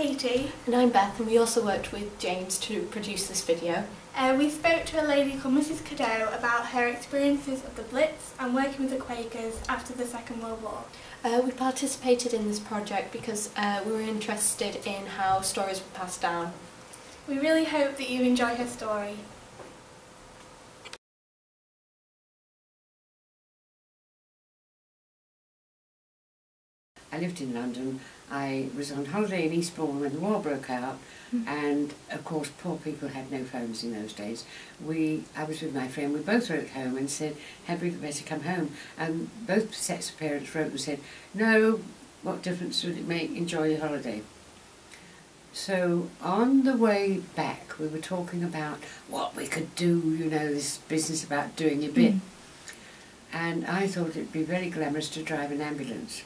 Katie. And I'm Beth, and we also worked with James to produce this video. We spoke to a lady called Mrs. Cadoux about her experiences of the Blitz and working with the Quakers after the Second World War. We participated in this project because we were interested in how stories were passed down. We really hope that you enjoy her story. I lived in London. I was on holiday in Eastbourne when the war broke out, and of course poor people had no phones in those days. I was with my friend, we both wrote home and said, had we better come home? And both sets of parents wrote and said, no, what difference would it make, enjoy your holiday. So on the way back we were talking about what we could do, you know, this business about doing your bit. And I thought it'd be very glamorous to drive an ambulance.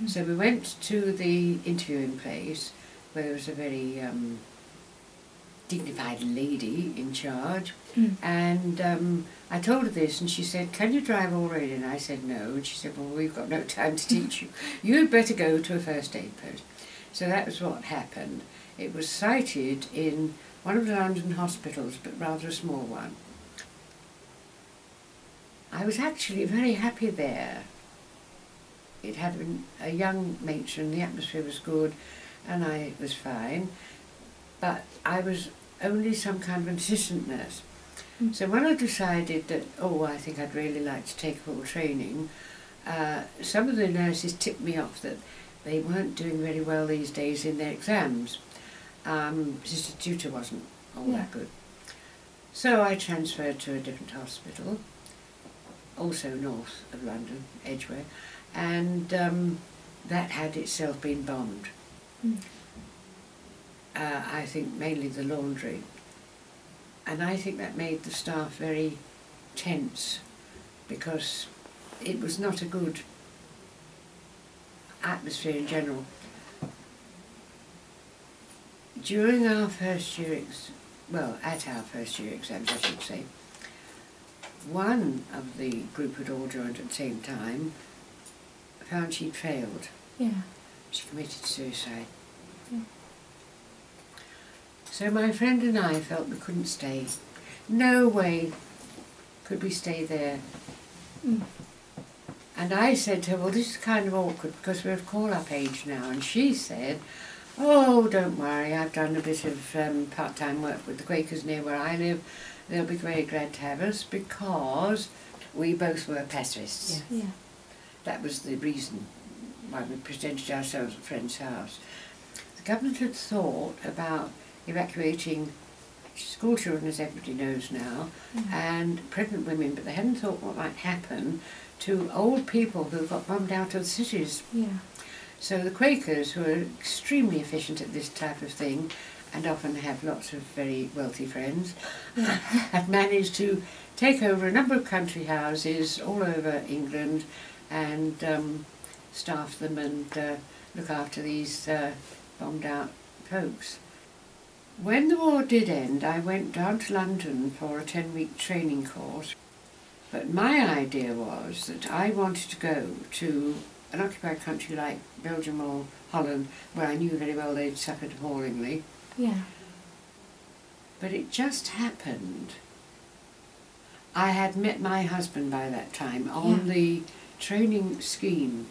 So we went to the interviewing place where there was a very dignified lady in charge, and I told her this, and she said, can you drive already? And I said no, and she said, well, we've got no time to teach you. You'd better go to a first aid post. So that was what happened. It was sited in one of the London hospitals, but rather a small one. I was actually very happy there. It had a young matron, the atmosphere was good, and I was fine, but I was only some kind of an assistant nurse. So when I decided that, oh, I think I'd really like to take full training, some of the nurses tipped me off that they weren't doing very well these days in their exams. Sister Tutor wasn't all that good. So I transferred to a different hospital, also north of London, Edgware, and that had itself been bombed. I think mainly the laundry, and I think that made the staff very tense because it was not a good atmosphere in general. During our first year, at our first year exams I should say, one of the group had all joined at the same time found she'd failed. She committed suicide. So my friend and I felt we couldn't stay. No way could we stay there. And I said to her, well, this is kind of awkward because we're of call-up age now. And she said, oh, don't worry, I've done a bit of part-time work with the Quakers near where I live. They'll be very glad to have us because we both were pacifists. That was the reason why we presented ourselves at a friend's house. The government had thought about evacuating school children, as everybody knows now, and pregnant women, but they hadn't thought what might happen to old people who got bombed out of the cities. So the Quakers, who are extremely efficient at this type of thing, and often have lots of very wealthy friends, had managed to take over a number of country houses all over England and staff them and look after these bombed out folks. When the war did end, I went down to London for a 10-week training course, but my idea was that I wanted to go to an occupied country like Belgium or Holland, where I knew very well they'd suffered appallingly. But it just happened. I had met my husband by that time on the training scheme,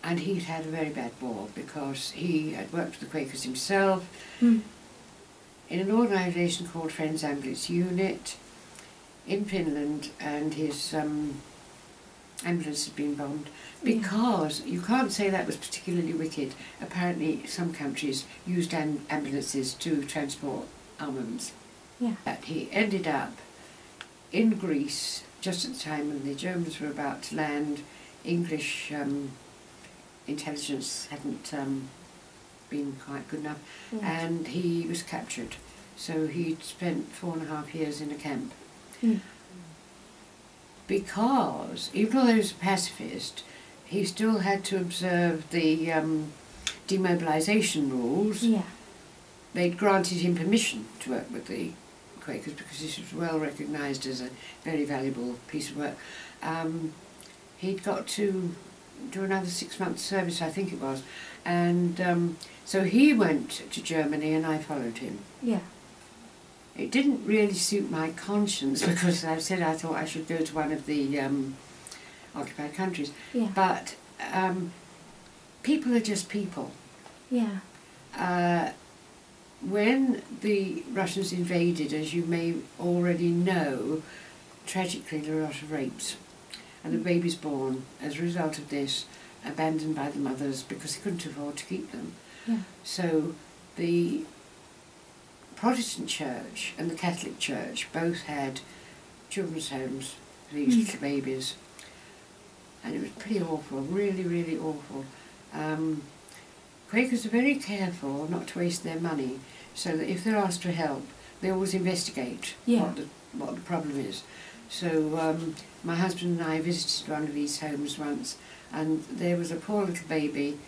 and he'd had a very bad war because he had worked with the Quakers himself in an organisation called Friends Ambulance Unit in Finland, and his ambulance had been bombed because you can't say that was particularly wicked. Apparently some countries used ambulances to transport armaments. But he ended up in Greece just at the time when the Germans were about to land. English intelligence hadn't been quite good enough, and he was captured. So he'd spent 4.5 years in a camp. Because even though he was a pacifist, he still had to observe the demobilisation rules. They'd granted him permission to work with the Quakers because this was well recognised as a very valuable piece of work. He'd got to do another 6 months service, I think it was. And so he went to Germany and I followed him. Yeah. It didn't really suit my conscience because I said I thought I should go to one of the occupied countries. Yeah. But people are just people. Yeah. When the Russians invaded, as you may already know, tragically there were a lot of rapes. And the babies born as a result of this, abandoned by the mothers because they couldn't afford to keep them. Yeah. So the Protestant Church and the Catholic Church both had children's homes for these little babies. And it was pretty awful, really, really awful. Quakers are very careful not to waste their money, so that if they're asked for help, they always investigate what the problem is. So my husband and I visited one of these homes once, and there was a poor little baby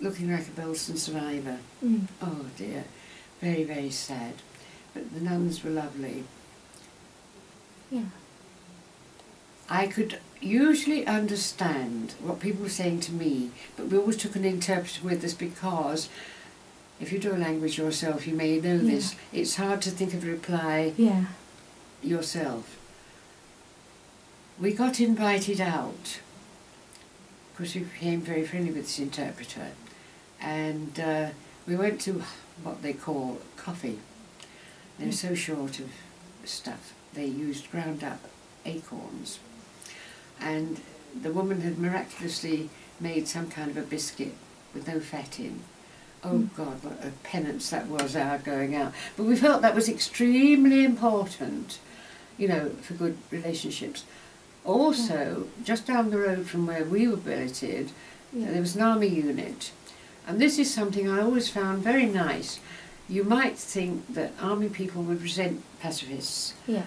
looking like a Belson survivor. Oh dear, very, very sad. But the nuns were lovely. Yeah. I could usually understand what people were saying to me, but we always took an interpreter with us because if you do a language yourself, you may know this, it's hard to think of a reply yourself. We got invited out because we became very friendly with this interpreter, and we went to what they call coffee. They were so short of stuff. They used ground up acorns, and the woman had miraculously made some kind of a biscuit with no fat in. Oh God, what a penance that was, our going out. But we felt that was extremely important, you know, for good relationships. Also, just down the road from where we were billeted, there was an army unit. And this is something I always found very nice. You might think that army people would resent pacifists. Yeah.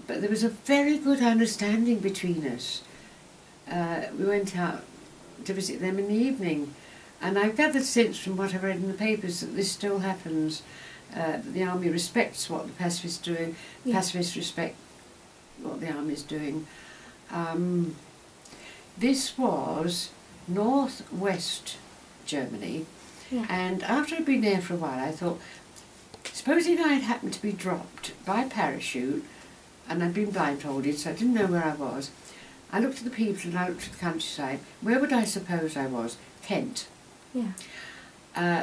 But there was a very good understanding between us. We went out to visit them in the evening. And I've gathered since from what I've read in the papers that this still happens, that the army respects what the pacifists are doing, pacifists respect what the army is doing. This was northwest Germany, and after I'd been there for a while I thought, supposing I had happened to be dropped by parachute and I'd been blindfolded so I didn't know where I was, I looked at the people and I looked at the countryside. Where would I suppose I was? Kent. Yeah.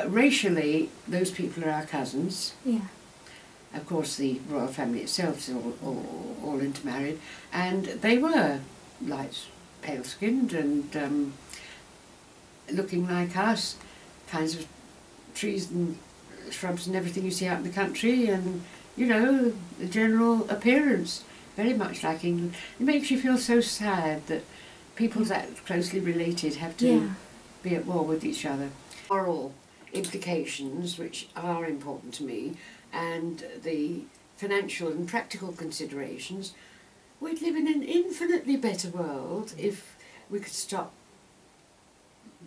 Racially, those people are our cousins. Yeah. Of course, the royal family itself is all intermarried, and they were light, pale-skinned and looking like us, kinds of trees and shrubs and everything you see out in the country, and, you know, the general appearance, very much like England. It makes you feel so sad that people that closely related have to be at war with each other. Moral implications, which are important to me, and the financial and practical considerations, we'd live in an infinitely better world if we could stop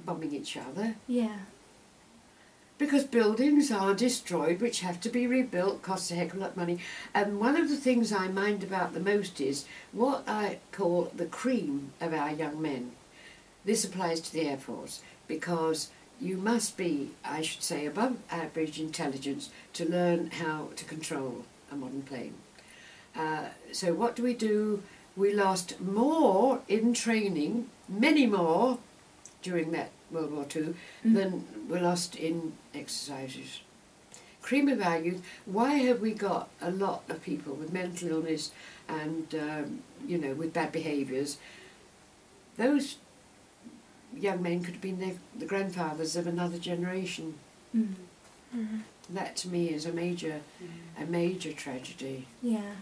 bombing each other. Yeah. Because buildings are destroyed which have to be rebuilt, costs a heck of a lot of money. And one of the things I mind about the most is what I call the cream of our young men. This applies to the Air Force, because you must be, I should say, above average intelligence to learn how to control a modern plane. So what do? We lost more in training, many more, during that World War II, than were lost in exercises. Cream of our youth. Why have we got a lot of people with mental illness and, you know, with bad behaviours? Those young men could have been the grandfathers of another generation. That to me is a major tragedy. Yeah.